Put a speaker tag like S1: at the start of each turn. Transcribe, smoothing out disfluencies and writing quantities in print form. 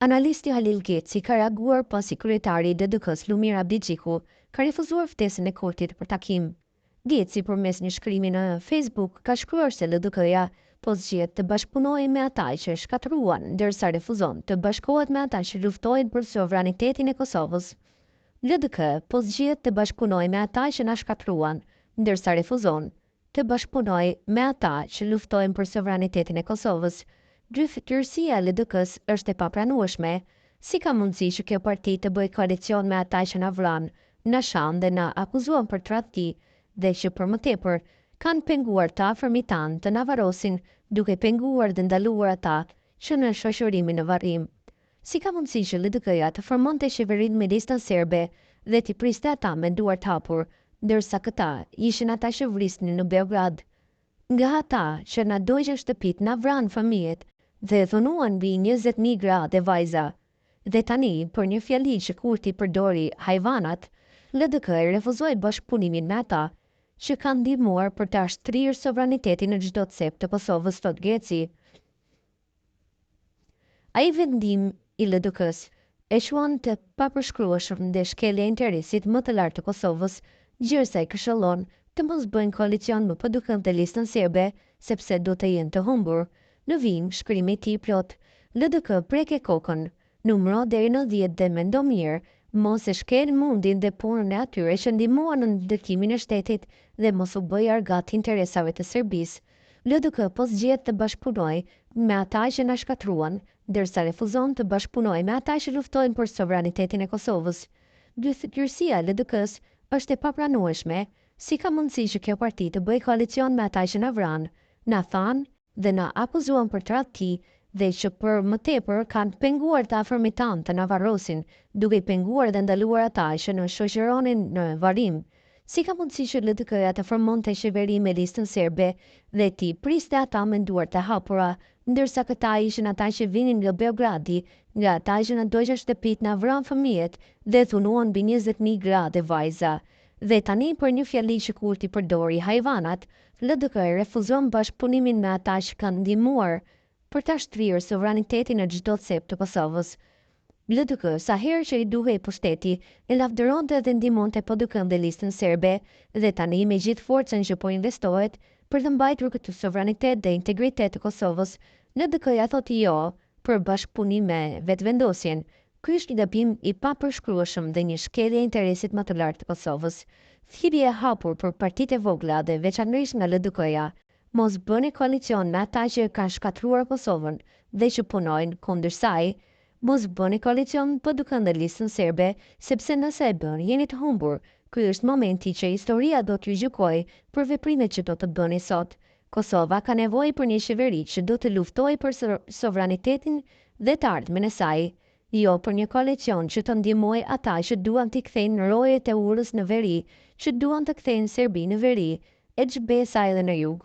S1: Analisti Halil Geci ka reaguar pasi kryetari i DDK-s Lumir Abdigjiku ka refuzuar ftesën e Kurtit për takim. Geci përmes një shkrimi në Facebook ka shkruar se LDK-ja po zgjedh të bashkëpunojë me ata që shkatëruan, ndërsa refuzon të bashkohet me ata që luftojnë për sovranitetin e Kosovës. LDK po zgjedh të bashkëpunojë me ata që na shkatëruan, ndërsa refuzon të bashkëpunojë me ata që luftojnë për sovranitetin e Kosovës. Dyftësia e LDK-s është e papranueshme, si ka mundësi që kjo parti të bëjë koalicion me ata që na vran, na shan dhe na akuzuan për tradhti dhe që për më tepër kanë penguar të afërmit tanë të na varrosin, duke penguar dhe ndaluar ata që në shoqërimin në varrim. Si ka mundësi që LDK-ja të formonte qeverinë me listën serbe dhe t'i priste ata me duar të hapur, ndërsa këta ishin ata që vrisnin në Beograd. Nga ata që na dojgjën shtëpit na vranë fëmijët dhe dhunuan mbi 20.000 gra dhe vajza. Dhe tani, për një fjali që Kurti përdori hajvanat, LDK refuzoi bashkëpunimin me ata që kanë ndihmuar për të ashtrirë sovranitetin në çdo cep të Kosovës, thot Geci. Ai vendim i LDK-s e quan të papërshkrueshëm dhe shkelje e interesit më të lartë të Kosovës, gjërsa i këshillon të mos bëjnë koalicion më padukën të listën serbe, sepse do të jenë të humbur. Në vim, shkrimi i tij plot, LDK preke kokën, numëro deri në 10 dhe mendo mirë, mos e shkel mundin dhe punën e atyre që ndihmuan në ndërtimin e shtetit dhe mos u bëj argat interesave të Serbisë. LDK po zgjedh të bashkëpunojë me ata që na shkatruan, ndërsa refuzon të bashkëpunojë me ata që luftojnë për sovranitetin e Kosovës. Dyftësia e LDK-s është e papranueshme, si ka mundësi që kjo parti të bëjë koalicion me ata që na vran, na thanë dhe na akuzuan për tradhti dhe që për më tepër kanë penguar të afërmit tanë të na varrosin, duke penguar dhe ndaluar ata që në shoqëronin në varrim. Si ka mundësi që LDK-ja të formonte qeveri me listën serbe dhe t'i priste ata me duar të hapura, ndërsa këta ishin ata që vinin nga Beogradi, nga ata që na dojgjën shtëpit, na vranë fëmijët dhe thunuan mbi 20.000 gra dhe vajza. Dhe tani për një fjali që Kurti përdori hajvanat, LDK refuzon bashkëpunimin me ata që kanë ndihmuar për të ashtrirë sovranitetin në çdo cep të Kosovës. LDK sa herë që i duhej pushteti, e lavdëronte dhe ndihmonte padukëndë listën serbe dhe tani me gjithë forcën që po investohet për të mbajtur këtë sovranitet dhe integritet të Kosovës, LDK-ja thotë jo për bashkëpunim me vetëvendosjen. Ky është një gabim i papërshkrueshëm dhe një shkelje e interesit më të lartë të Kosovës. Thirrje e hapur për partitë e vogla dhe veçanërisht nga LDK-ja, mos bëni koalicion me ata që kanë shkatruar Kosovën dhe që punojnë kundër saj, mos bëni koalicion padukëndë listën serbe, sepse nëse e bën, jeni të humbur. Ky është momenti që historia do t'ju gjykojë për veprimet që do të bëni sot. Kosova ka nevojë për një qeveri që do të luftojë për sovranitetin dhe të ardhmen e saj, jo për një koalicion që të ndihmojë ata që duan t'i kthejnë rojet e urës në veri, që duan të kthejnë Serbi në veri, e xhbesa edhe në jug.